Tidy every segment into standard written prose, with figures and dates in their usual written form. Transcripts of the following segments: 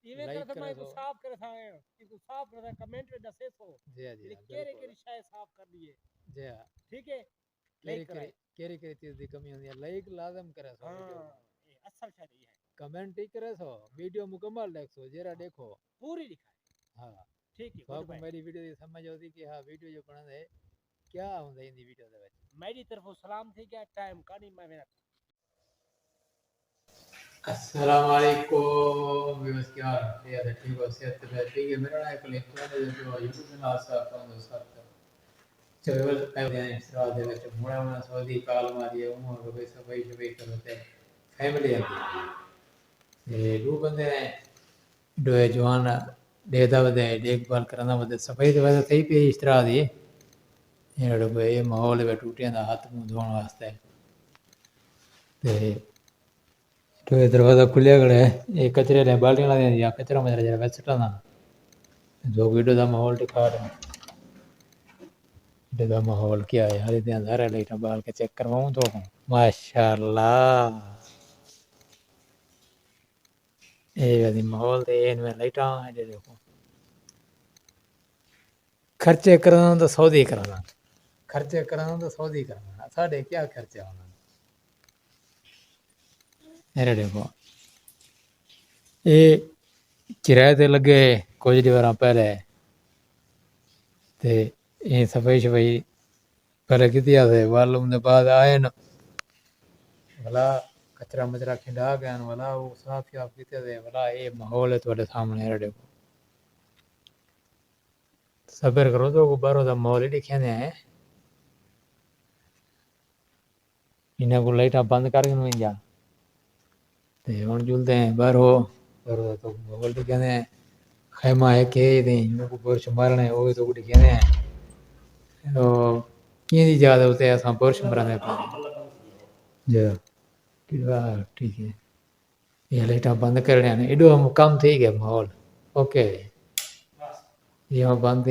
ایویں لائک کرے کرے میں سو کو صاف کرے تھا کو صاف کرے کمنٹ میں دسے سو جی جی کیڑے کیڑی شے صاف کر دیے جی ٹھیک ہے لائک کرے کیری چیز دی کمی ہوندی ہے لائک لازم کرے سو ویڈیو ہاں اصل شے یہ ہے کمنٹ ہی کرے سو ویڈیو مکمل دیکھ سو جرا دیکھو پوری دکھائے ہاں ٹھیک ہے تو گڈ آپ کو بائے میری ویڈیو دی سمجھ ہوتی کہ ہاں ویڈیو جو بنا ہے کیا ہوندا ہے ان دی ویڈیو دے وچ میری طرف سلام تھی کیا ٹائم کا نہیں میں السلام علیکم ویوز کیا حال ہے ٹھیک ہو صحت ہے ٹھیک ہے میرا ایک کلپ ہے جو یوٹیوب چینل سے آپ کو ساتھ چل پہلے انسٹا دے وچ موڑا سعودی کال ماری ہے وہ کو صفائی شفائی کرتے فیملی ہے دو بندے ہیں دو جوان دیدا ودے دیکھ بھال کرنا ودے صفائی تے وجہ تھی پی اس طرح دی یہ ماحول ہے ٹوٹیاں دا ہاتھ منہ دھونے واسطے تے تو دروازہ کھلیا کھڑا ہے یہ کچرے لے بالٹیاں لا دیا کچرا مجرا جڑا وچ سٹانا جو ویڈیو دا ماحول دکھا رہے ہیں دا ماحول کیا ہے ہر دن سارا لائٹاں بال کے چیک کرواؤں تو ماشاءاللہ یہ ماحول تے ان میں لائٹاں دیکھو خرچے کرانا تو سعودی کرانا خرچے کرانا تو سعودی کرانا ساڈے کیا خرچہ ہونا میرے دیکھو یہ کرایے تے لگے کچھ دیراں پہلے تے یہ صفائی شفائی پہلے کیتی ہے معلوم دے بعد آئے نا بلا کچرا مچرا کھنڈا گیا والا وہ صاف شاف کیتے تے والا یہ ماحول ہے تواڈے سامنے دیکھو صبر کرو تو باہروں دا ماحول ہی دکھاندے ہیں انہاں کو لائٹاں بند کر کے نہیں جا تے ہن جلدے ہیں باہروں تو ماحول دکھاندے ہیں خیمہ ہے کہ نہیں کو برش مارنا ہے وہ تو دکھاندے ہیں او کی دی یاد ہوتے اساں برش مرانے پے جی ٹھیک ہے یہ لائٹاں بند کرنے ایڈو کم تھی گیا ماحول اوکے یہ بند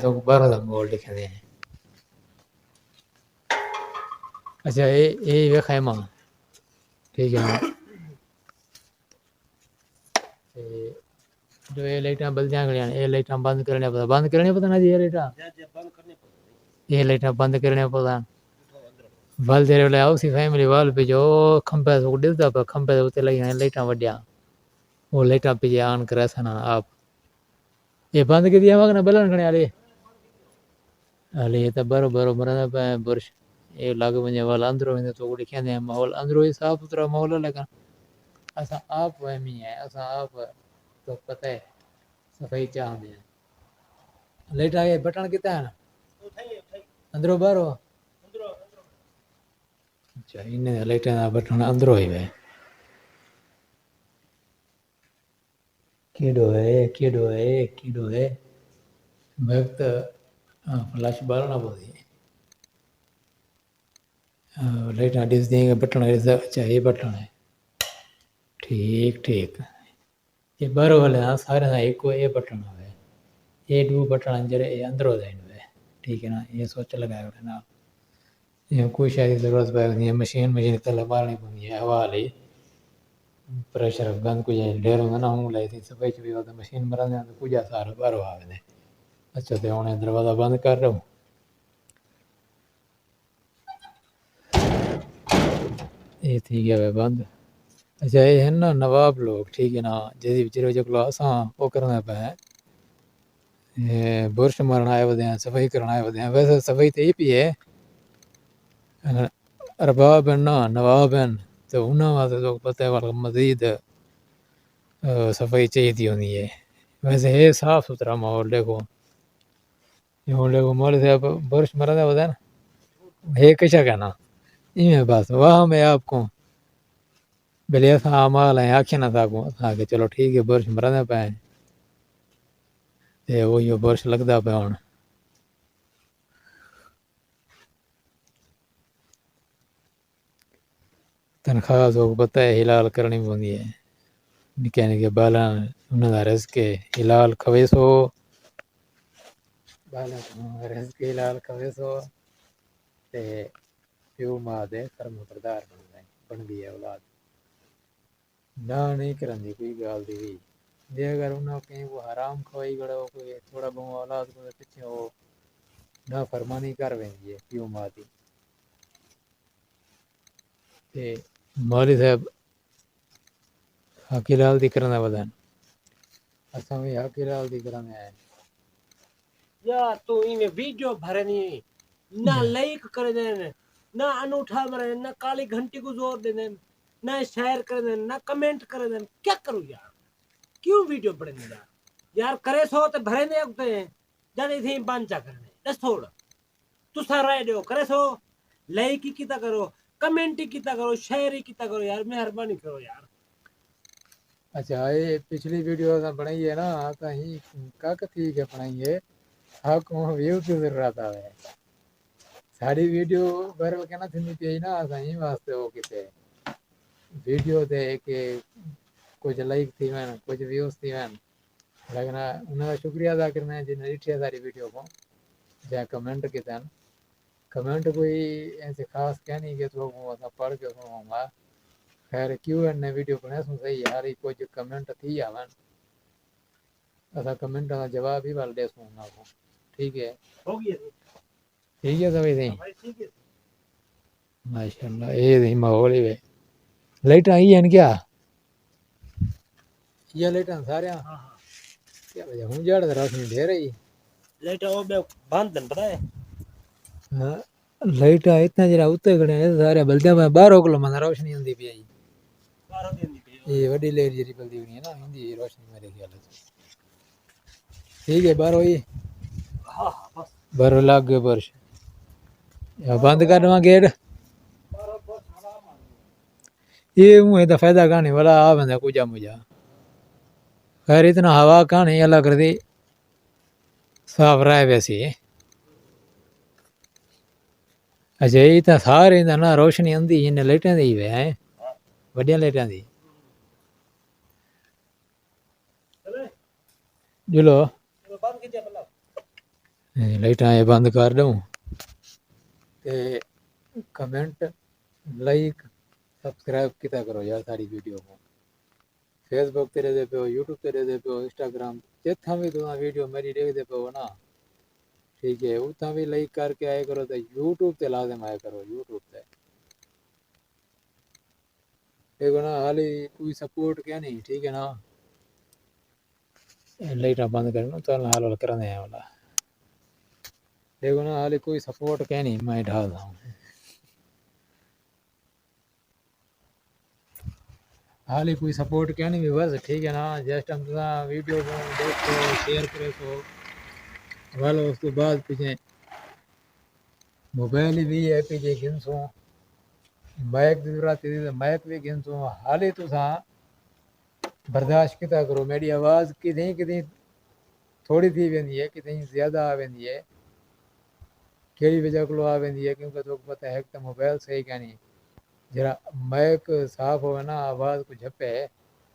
تو باہر دا ماحول دکھاندے ہیں اچھا یہ خیمہ ٹھیک ہے جو یہ لائٹاں بلدیاں کھڑیاں یہ لائٹاں بند کرنے پتہ نا جی یہ لائٹاں یہ لائٹاں بند کرنے پتہ ول دے والے آؤ سی فیملی وال پہ جو کھمبے تو ڈلدا پا کھمبے تے لگی لائٹاں وڈیاں وہ لائٹاں پہ آن کرے سنا آپ یہ بند کی دیا مگنا بلن کھڑے والے یہ تو برو مرنا پہ برش یہ لگ ونجے والا اندروں تو لکھاندے ہیں ماحول اندروں ہی صاف ستھرا ماحول ہے لیکن اساں آپ وہمی ہے اساں آپ تو پتہ ہے صفائی چاہندے ہیں لائٹاں یہ بٹن کیتا ہے نا اندروں باہروں اچھا انہیں لائٹاں دا بٹن اندروں ہی ہے کیڈو ہے وقت فلش بالنا پوندی لائٹاں ڈس دیں بٹن چاہیے بٹن ہے ٹھیک یہ باہر والے سارے ایک یہ بٹن ہے یہ دو بٹن جڑے اندروں دے ٹھیک ہے نا یہ سوچ لگایا نا یہ کوئی شے دی ضرورت پے نہیں ہے مشین تلے مارنی پوندی ہے ہوا والی پریشر گند کو ڈھیر ہوندا نا ہوں لے صفائی مشین مرن پوجا سارا باہروں آوے اچھا تے ہن دروازہ بند کر رہے ہو یہ تھی گیا ہے بند اچھا یہ ہے نا نواب لوگ ٹھیک ہے نا جی اساں وہ کرنا پے برش مارن آئے ہوے ہیں صفائی کرنا آئے ہوے ہیں ویسے صفائی تے ہی پی ہے ارباب ہیں نا نواب ہیں تو انہاں واسطے تو پتہ ہے مزید صفائی چاہیے ہونی ہے ویسے ہے صاف ستھرا ماحول دیکھو مول صاحب برش مرا ہوتا ہے نا ہے کیسا کہنا بس واہ میں آپ کو بلے مال ہے آکھے نہ تھا کہ چلو ٹھیک ہے برش مرا پے وہی برش لگدا پیا ہن تنخواہ تو پتہ ہے حلال کرنی پوندی ہے نکے نکے بالاں انہاں دا رزق ہے حلال کھوے سو بالاں رزق حلال کھوے سو تے پیو ماں دے فرمانبردار بن دی ہے اولاد نہ نہیں کراندی کوئی گل دی جے اگر انہوں کہیں وہ حرام کھوائی گڑا کوئی تھوڑا بہت اولاد کو پیچھے وہ نہ فرمانی کر ویندی ہے پیو ماں دی تے مولوی صاحب حقی لال دی کرنا ودان اساں بھی حقی لال دی کرنے آئے یار تو ایویں ویڈیو بھرنی نہ لائک کر دین نہ انوٹھا مرے نہ کالی گھنٹی کو زور دے دین نہ شیئر کر دین نہ کمنٹ کر دین کیا کروں یار کیوں ویڈیو بڑھنے یار یار کرے سو تے بھرے نے اگتے ہیں جانے تھی بانچا کرنے دس تھوڑ تسا رائے دیو کرے سو لائک ہی کیتا کرو کمنٹ ہی کیتا کرو شیئر ہی کیتا کرو یار مہربانی کرو یار اچھا یہ پچھلی ویڈیو اساں بنائی ہے نا تا ہی کک تھی کے بنائی ہے ہاں کو ویو کی ضرورت آوے ساری ویڈیو وائرل کنا تھینی پئی نا اساں ہی واسطے او کیتے ویڈیو تے کہ کچھ لائک تھی وین کچھ ویوز تھی وین لیکن انہاں دا شکریہ ادا کرنا ہے جن نے ڈیٹھی ساری ویڈیو کو جے کمنٹ کیتے ہیں کمنٹ کوئی ایسے خاص کہنی کہ تو اساں پڑھ کے سناؤں گا خیر کیوں نے ویڈیو بنے سو صحیح یار کچھ کمنٹ تھی آون اساں کمنٹاں دا جواب ہی ول دے سوں انہاں کو ٹھیک ہے ہو گیا ٹھیک ہے سبھی صحیح بھائی ٹھیک ہے ماشاءاللہ یہ دی ماحول ہی ہے لائٹاں آئی ہیں کیا یہ لائٹاں سارے ہاں ہاں کیا وجہ ہوں جاڑ تے روشنی دے رہی لائٹ او بے بند دن پتہ ہے ہاں لائٹاں اتنا جرا اوتے کھڑے ہیں سارے بلدیاں میں باہر کلو من روشنی ہوندی پئی بارہ دن دی پئی یہ وڈی لائٹ جری بلدی ہوئی ہے نا ہندی روشنی میرے خیال ہے ٹھیک ہے بار ہوئی ہاں ہاں بس بر لگ گئے برش بند کر دواں گیٹ بارہ بس ہوا مان یہ منہ دا فائدہ کہانی والا آ بندہ کجا مجا خیر اتنا ہوا کہانی اللہ کر دی صاف رہے ویسی اچھا یہ تو سارے نا روشنی آندی ان لائٹاں دی ہے وڈیاں لائٹاں دی چلے جلو بند کیجئے مطلب لائٹاں یہ بند کر دوں تے کمنٹ لائک سبسکرائب کیتا کرو یار ساری ویڈیو کو فیس بک تے دے پیو یوٹیوب تے دے پیو انسٹاگرام جتھاں بھی تساں ویڈیو میری دیکھ دے پیو نا ٹھیک ہے اتھاں بھی لائک کر کے آئے کرو تے یوٹیوب تے لازم آئے کرو یوٹیوب تے دیکھو نا حالی کوئی سپورٹ کیا نہیں ٹھیک ہے نا لائٹاں بند کرنا تو حال کرنے والا دیکھو نا حالی کوئی سپورٹ کہ نہیں میں ڈھال دا ہوں حالی کوئی سپورٹ کیا نہیں بھی بس ٹھیک ہے نا جس ٹائم تساں ویڈیو کو دیکھو شیئر کرے سو والو اس تو بعد پیچھے موبائل بھی ہے پیچھے گھنسو مائک دی ضرورت ہے مائک بھی گھنسو حالی تساں برداشت کیتا کرو میری آواز کدیں کدیں تھوڑی تھی ویندی ہے کدیں زیادہ آ ویندی ہے کیڑی وجہ کولوں آ ویندی ہے کیونکہ تو پتہ ہے کہ موبائل صحیح کہ نہیں جرا مائک صاف ہوئے نا آواز کو جھپے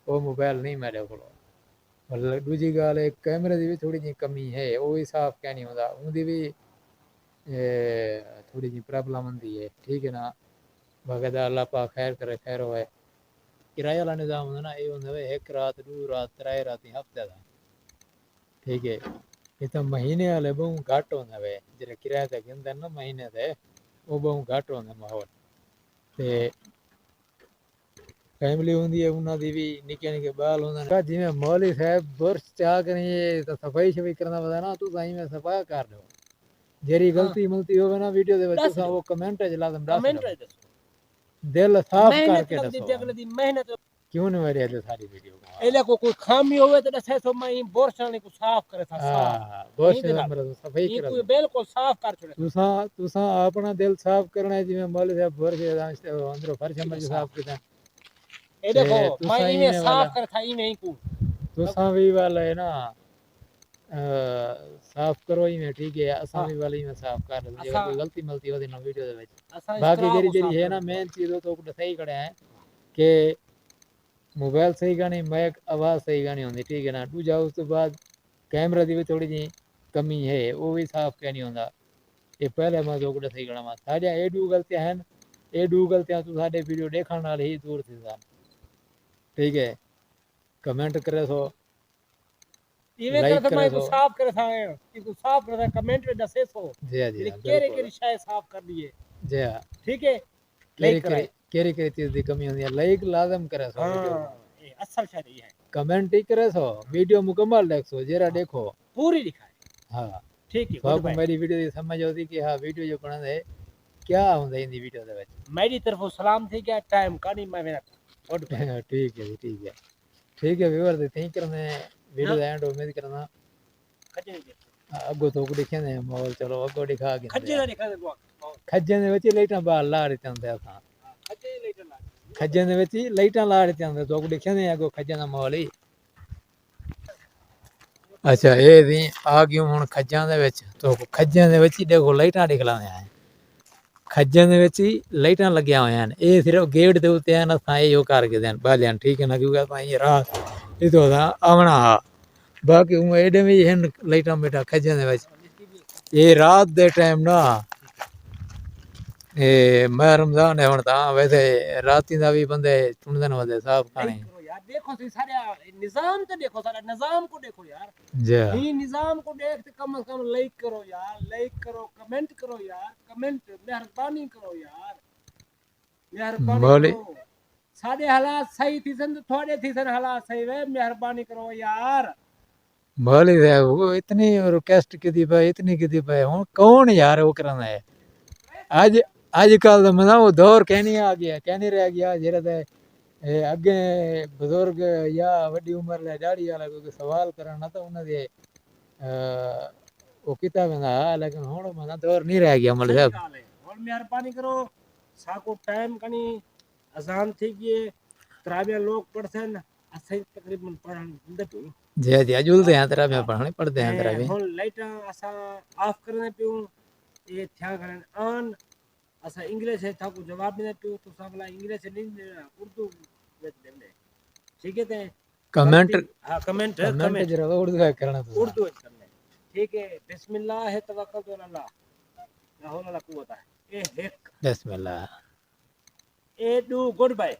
وہ موبائل نہیں میرے کولو دوجی گل ایک کیمرے دی بھی تھوڑی جی کمی ہے وہ بھی صاف کہ نہیں ہوندا اون دی بھی تھوڑی جی پرابلم ہوندی ہے ٹھیک ہے نا باقاعدہ اللہ پاک خیر کرے خیر ہوئے کرایہ والا نظام ہوندا نا اے ہوندا ہے ایک رات دو رات ترائے رات ہفتے دا ٹھیک ہے یہ تو مہینے والے بہوں گھٹ ہوندا وے جڑے کرایہ تے گھندے نا مہینے تے وہ بہوں گھٹ ہوندا ماحول تے فیملی ہوندی ہے انہاں دی بھی نکے نکے بال ہوندے نے جویں مولوی صاحب برش چا کریں صفائی شفائی کرنا پتا نا تو صحیح صفا کر دو جیری ہاں غلطی ملطی ہوے نا ویڈیو دے وچ دس تساں دیو وہ کمنٹ وچ لازم دس کمنٹ دیو ہے دسو دل صاف کر محنت کے لگدی دسو تے اگلے دی محنت کیوں نہیں میری تے ساری ویڈیو کو ایلے کو کوئی خامی ہوے تے دسے سو میں بورشانی کو صاف کرے تھا صاف ہاں وہیں برش دے لگ مرض صفائی یہ کرا کوئی دو بالکل صاف کر چھڑے تھا تساں اپنا دل صاف کرنا ہے جویں مولوی صاحب برش اندروں فرش ایویں صاف کیتا اے تے دیکھو میں تساں ایویں ایویں صاف والا کرے تھا ایویں ہی کو تساں وی والا ہے نا صاف کرو ہی میں ٹھیک ہے اساں ہاں بھی والی میں صاف کر دے اگر اساں کوئی غلطی ملطی ہو نا ویڈیو دے وچ اساں باقی اسٹرا کو جیڑی صاف ہے نا کرے تھا مین چیز تو صحیح کھڑے ہیں کہ موبائل صحیح گانی مائک آواز صحیح گانی ہوندی ٹھیک ہے نا دوجا اس تو بعد کیمرے دی بھی تھوڑی جی کمی ہے وہ بھی صاف کہ نہیں ہوندا یہ پہلے میں جو کچھ صحیح کراں ساڈا اے ڈو غلطیاں ہیں اے ڈو غلطیاں تو ساڈے ویڈیو دیکھن نال ہی دور تھی سن ٹھیک ہے کمنٹ کرے سو ایویں لائک کر میں کرے کو سو صاف کرے تھا کو صاف کرے کمنٹ میں دسے سو جی ہاں جی میری ہاں کیڑے بالکل کیڑی شے صاف کر دیے جی ہاں ٹھیک ہے کیری لائک کرائے کیری چیز دی کمی ہوندی ہے لائک لازم کرے سو ویڈیو ہاں یہ اصل شے یہ ہے کمنٹ ہی کرے سو ویڈیو مکمل دیکھ سو جرا دیکھو پوری دکھائے ہاں ٹھیک ہے تو گڈ آپ کو بائے میری ویڈیو دی سمجھ ہوتی کہ ہاں ویڈیو جو بنا ہے کیا ہوندا ہے ان دی ویڈیو دے وچ میری طرف سلام تھی کیا ٹائم کا نہیں میں گڈ بائے ٹھیک ہے جی ٹھیک ہے ویور دی تھینک کرنے ویڈیو دا اینڈ امید کرنا کھجے اگو تو کو دکھے نے مول چلو اگو دکھا کھجے گے نہ دکھا دے کھجے دے وچ لائٹاں باہر لا رہے ہوندے اساں کھجے لے چلا کھجے دے وچ لائٹاں لا رہے ہوندے تو کو دکھے نے اگو کھجے دا مول ہی اچھا اے دی آ گیوں ہن کھجاں دے وچ تو کھجے دے وچ دیکھو لائٹاں دکھلانے ہیں کھجے دے وچ لائٹاں لگیاں ہویاں ہیں اے صرف گیٹ دے اوتے ہیں اساں ایو کر کے دین بالیاں ٹھیک ہے نا کیونکہ اساں یہ راہ اے تو آونا ہا باقی ہوں ایڈے وی ہیں لائٹاں بیٹا کھجے دے وچ یہ رات دے ٹائم نا اے ماہ رمضان ہے ہن تاں ویسے راتی دا وی بندے چن دے ودے صاف کھانے کرو یار دیکھو سی سارے نظام تو دیکھو سارا نظام کو دیکھو یار جی ہی نظام کو دیکھ کم از کم لائک کرو یار لائک کرو کمنٹ کرو یار کمنٹ مہربانی کرو یار مہربانی مولی کرو سارے حالات صحیح تھی سن تھوڑے تھی سن حالات صحیح وے مہربانی کرو یار مولی صاحب وہ اتنی ریکویسٹ کیتی پے اتنی کیتی پے ہن کون یار وہ کرنا ہے اج کل دا مطلب وہ دور کہنی آ گیا کہنی رہ گیا جڑا تے اگے بزرگ یا وڈی عمر دے داڑھی والا کوئی سوال کرنا تو انہاں دے وہ کیتا ویندا لیکن ہن مطلب دور نہیں رہ گیا مول صحیح صاحب گال ہے اور مہربانی کرو ساکو ٹائم کنی اذان تھی گئے تراویح لوگ پڑھسن اسے تقریبا پڑھن دت جی جی جلدے ہیں ترا میں پڑھنے پڑھتے ہیں ترا بھی ہن لائٹاں اساں آف کرنے پیوں یہ تھیا کرن آن اساں انگلش تھا کو جواب دینے پیوں تو ساملا انگلش نہیں اردو ٹھیک ہے تے کمنٹ غلطی ہاں کمنٹ ضرور اردو کرنا تو اردو کرنا ٹھیک ہے بسم اللہ ہے توکل اللہ لا حول ولا قوت اے ایک بسم اللہ اے ڈو گڈ بائے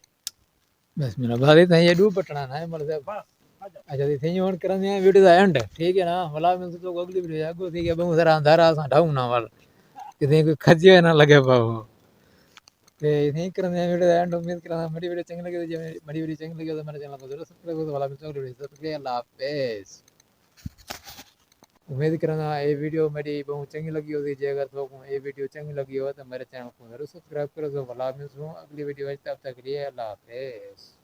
بسم اللہ بھائی تے یہ دو پٹنا نا مول صاحب بس آ جاؤ اچھا تھی ہن کرنے ہیں ویڈیو دا اینڈ ٹھیک ہے نا ولا میں تو اگلی ویڈیو اگو تھی کہ بہت سارا اندھارا اساں ڈھاؤں نا وال کتے کوئی کھجے نہ لگے پاؤ تے نہیں کرنے ہیں ویڈیو دا اینڈ امید کرنا میری ویڈیو چنگی لگی جے میری ویڈیو چنگی لگی تو میرے چینل کو ضرور سبسکرائب کرو والا میں شکریہ اللہ حافظ امید کرنا یہ ویڈیو میری بہت چنگی لگی ہوگی جے اگر تو یہ ویڈیو چنگی لگی ہو تو میرے چینل کو ضرور سبسکرائب کرو والا میں اگلی ویڈیو تب تک کے لیے اللہ حافظ